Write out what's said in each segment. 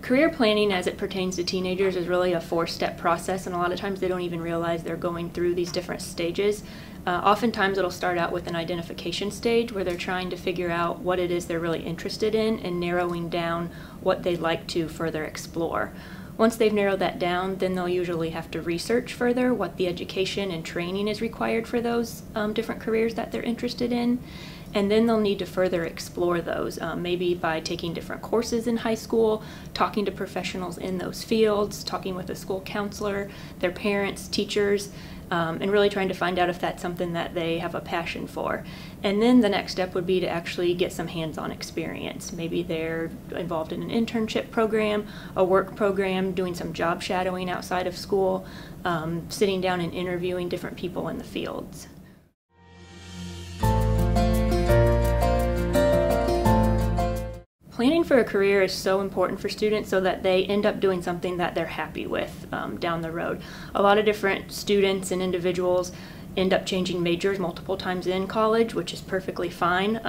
Career planning as it pertains to teenagers is really a four-step process, and a lot of times they don't even realize they're going through these different stages. Oftentimes it'll start out with an identification stage where they're trying to figure out what it is they're really interested in and narrowing down what they'd like to further explore. Once they've narrowed that down, then they'll usually have to research further what the education and training is required for those different careers that they're interested in. And then they'll need to further explore those, maybe by taking different courses in high school, talking to professionals in those fields, talking with a school counselor, their parents, teachers, and really trying to find out if that's something that they have a passion for. And then the next step would be to actually get some hands-on experience. Maybe they're involved in an internship program, a work program, doing some job shadowing outside of school, sitting down and interviewing different people in the fields. Planning for a career is so important for students so that they end up doing something that they're happy with down the road. A lot of different students and individuals end up changing majors multiple times in college, which is perfectly fine.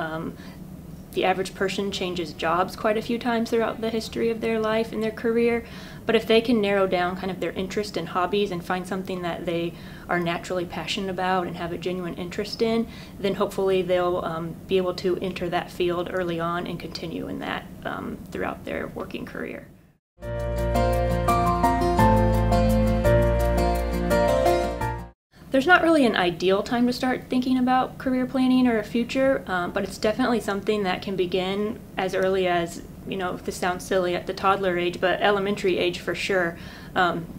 The average person changes jobs quite a few times throughout the history of their life and their career, but if they can narrow down kind of their interest and hobbies and find something that they are naturally passionate about and have a genuine interest in, then hopefully they'll be able to enter that field early on and continue in that throughout their working career. There's not really an ideal time to start thinking about career planning or a future, but it's definitely something that can begin as early as, you know, this sounds silly, at the toddler age, but elementary age for sure.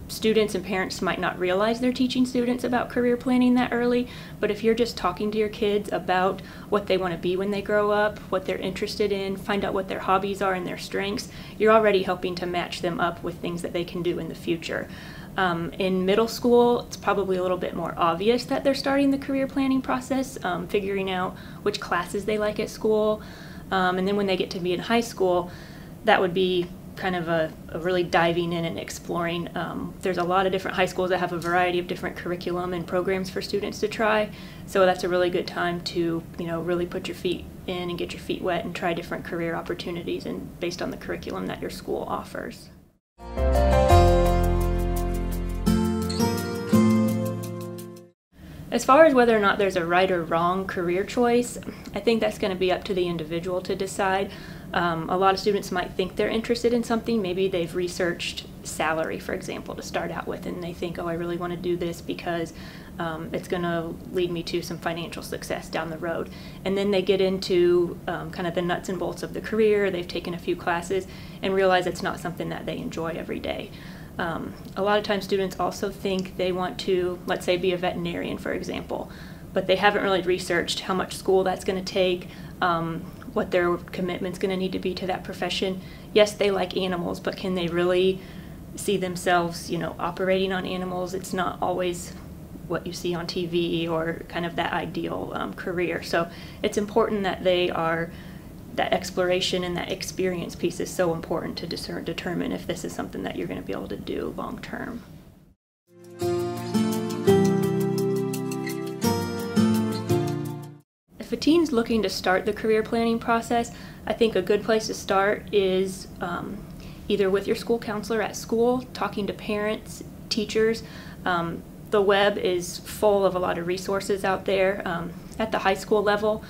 Students and parents might not realize they're teaching students about career planning that early, but if you're just talking to your kids about what they want to be when they grow up, what they're interested in, find out what their hobbies are and their strengths, you're already helping to match them up with things that they can do in the future. In middle school, it's probably a little bit more obvious that they're starting the career planning process, figuring out which classes they like at school. And then when they get to be in high school, that would be kind of a really diving in and exploring. There's a lot of different high schools that have a variety of different curriculum and programs for students to try. So that's a really good time to, you know, really put your feet in and get your feet wet and try different career opportunities and based on the curriculum that your school offers. As far as whether or not there's a right or wrong career choice, I think that's going to be up to the individual to decide. A lot of students might think they're interested in something. Maybe they've researched salary, for example, to start out with, and they think, oh, I really want to do this because it's going to lead me to some financial success down the road. And then they get into kind of the nuts and bolts of the career, they've taken a few classes, and realize it's not something that they enjoy every day. A lot of times students also think they want to, let's say, be a veterinarian, for example, but they haven't really researched how much school that's going to take, what their commitment's going to need to be to that profession. Yes, they like animals, but can they really see themselves, you know, operating on animals? It's not always what you see on TV or kind of that ideal career. So it's important that that exploration and that experience piece is so important to determine if this is something that you're going to be able to do long term. If a teen's looking to start the career planning process, I think a good place to start is either with your school counselor at school, talking to parents, teachers. The web is full of a lot of resources out there. At the high school level,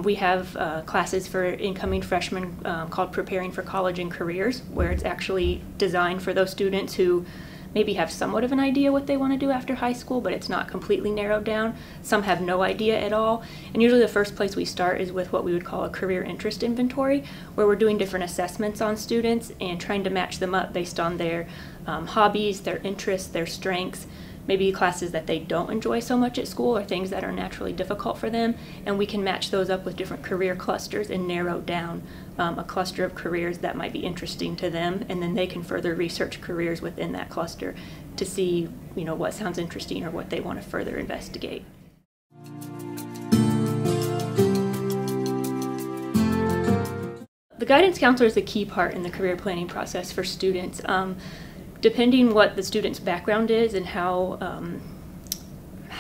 we have classes for incoming freshmen called Preparing for College and Careers, where it's actually designed for those students who maybe have somewhat of an idea what they want to do after high school, but it's not completely narrowed down. Some have no idea at all. And usually the first place we start is with what we would call a career interest inventory, where we're doing different assessments on students and trying to match them up based on their hobbies, their interests, their strengths, maybe classes that they don't enjoy so much at school or things that are naturally difficult for them, and we can match those up with different career clusters and narrow down a cluster of careers that might be interesting to them, and then they can further research careers within that cluster to see, you know, what sounds interesting or what they want to further investigate. The guidance counselor is a key part in the career planning process for students. Depending what the student's background is and how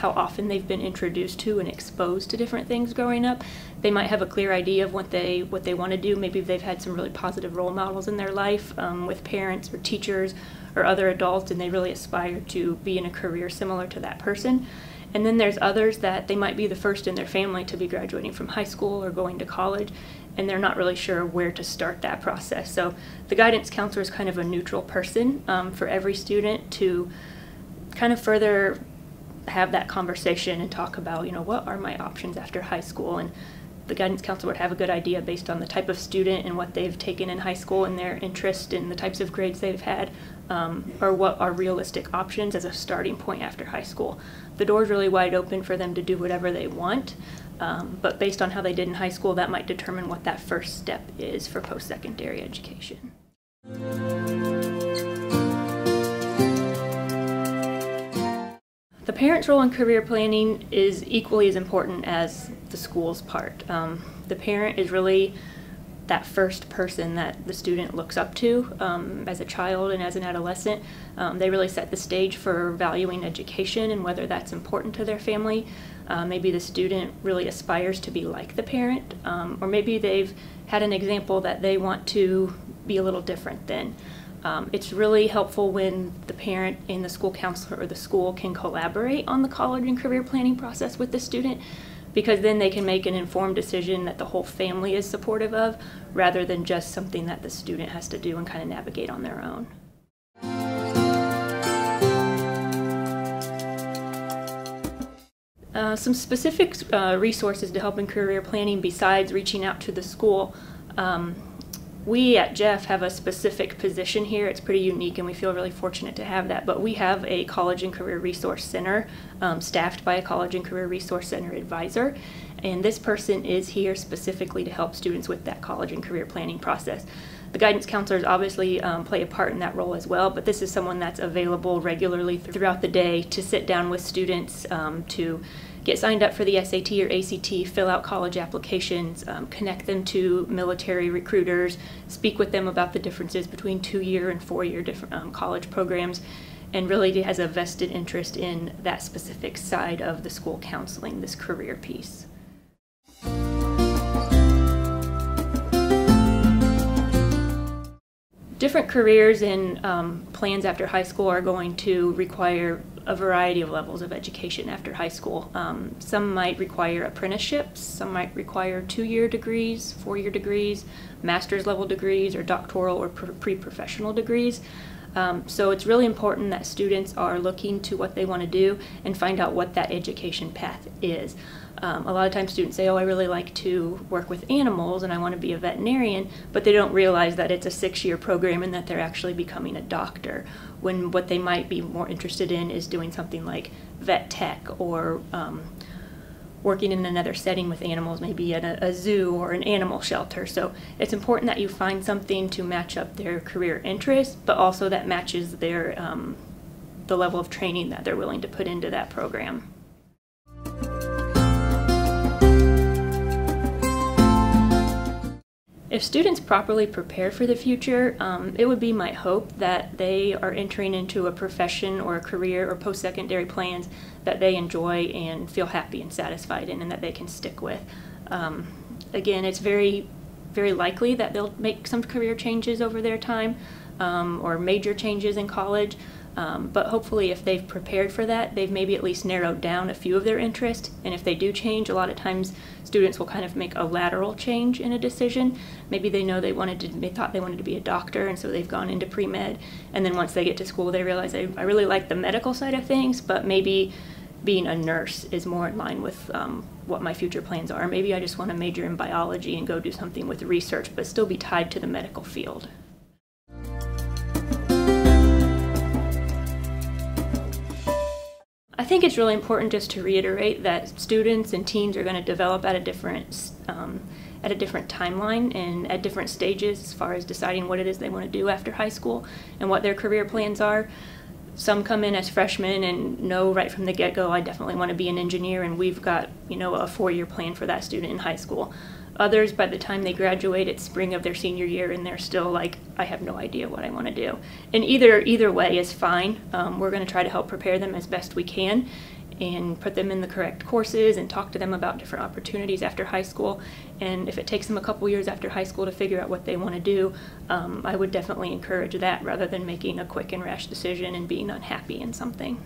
how often they've been introduced to and exposed to different things growing up. They might have a clear idea of what they want to do. Maybe they've had some really positive role models in their life with parents or teachers or other adults, and they really aspire to be in a career similar to that person. And then there's others that they might be the first in their family to be graduating from high school or going to college, and they're not really sure where to start that process. So the guidance counselor is kind of a neutral person for every student to kind of further have that conversation and talk about, what are my options after high school? And the guidance counselor would have a good idea based on the type of student and what they've taken in high school and their interest in the types of grades they've had, or what are realistic options as a starting point after high school. The door's really wide open for them to do whatever they want, but based on how they did in high school, that might determine what that first step is for post-secondary education. The parent's role in career planning is equally as important as the school's part. The parent is really that first person that the student looks up to as a child and as an adolescent. They really set the stage for valuing education and whether that's important to their family. Maybe the student really aspires to be like the parent, or maybe they've had an example that they want to be a little different than. It's really helpful when the parent and the school counselor or the school can collaborate on the college and career planning process with the student, because then they can make an informed decision that the whole family is supportive of, rather than just something that the student has to do and kind of navigate on their own. Some specific resources to help in career planning besides reaching out to the school. We at Jeff have a specific position here. It's pretty unique and we feel really fortunate to have that, but we have a College and Career Resource Center staffed by a College and Career Resource Center advisor, and this person is here specifically to help students with that college and career planning process. The guidance counselors obviously play a part in that role as well, but this is someone that's available regularly throughout the day to sit down with students to get signed up for the SAT or ACT, fill out college applications, connect them to military recruiters, speak with them about the differences between 2-year and 4-year different college programs, and really has a vested interest in that specific side of the school counseling, this career piece. Different careers and plans after high school are going to require a variety of levels of education after high school. Some might require apprenticeships, some might require 2-year degrees, 4-year degrees, master's level degrees, or doctoral or pre-professional degrees. So it's really important that students are looking to what they want to do and find out what that education path is. A lot of times students say, oh, I really like to work with animals and I want to be a veterinarian, but they don't realize that it's a 6-year program and that they're actually becoming a doctor, when what they might be more interested in is doing something like vet tech or working in another setting with animals, maybe at a zoo or an animal shelter. So it's important that you find something to match up their career interests, but also that matches their the level of training that they're willing to put into that program. If students properly prepare for the future, it would be my hope that they are entering into a profession or a career or post-secondary plans that they enjoy and feel happy and satisfied in and that they can stick with. Again, it's very, very likely that they'll make some career changes over their time or major changes in college. But hopefully if they've prepared for that, they've maybe at least narrowed down a few of their interests, and if they do change, a lot of times students will kind of make a lateral change in a decision. Maybe they know they thought they wanted to be a doctor, and so they've gone into pre-med, and then once they get to school they realize I really like the medical side of things, but maybe being a nurse is more in line with what my future plans are. Maybe I just want to major in biology and go do something with research, but still be tied to the medical field. I think it's really important just to reiterate that students and teens are going to develop at a different timeline and at different stages as far as deciding what it is they want to do after high school and what their career plans are. Some come in as freshmen and know right from the get-go, I definitely want to be an engineer, and we've got, a 4-year plan for that student in high school. Others, by the time they graduate, it's spring of their senior year and they're still like, I have no idea what I want to do. And either way is fine. We're going to try to help prepare them as best we can. and put them in the correct courses and talk to them about different opportunities after high school. And if it takes them a couple years after high school to figure out what they want to do, I would definitely encourage that rather than making a quick and rash decision and being unhappy in something.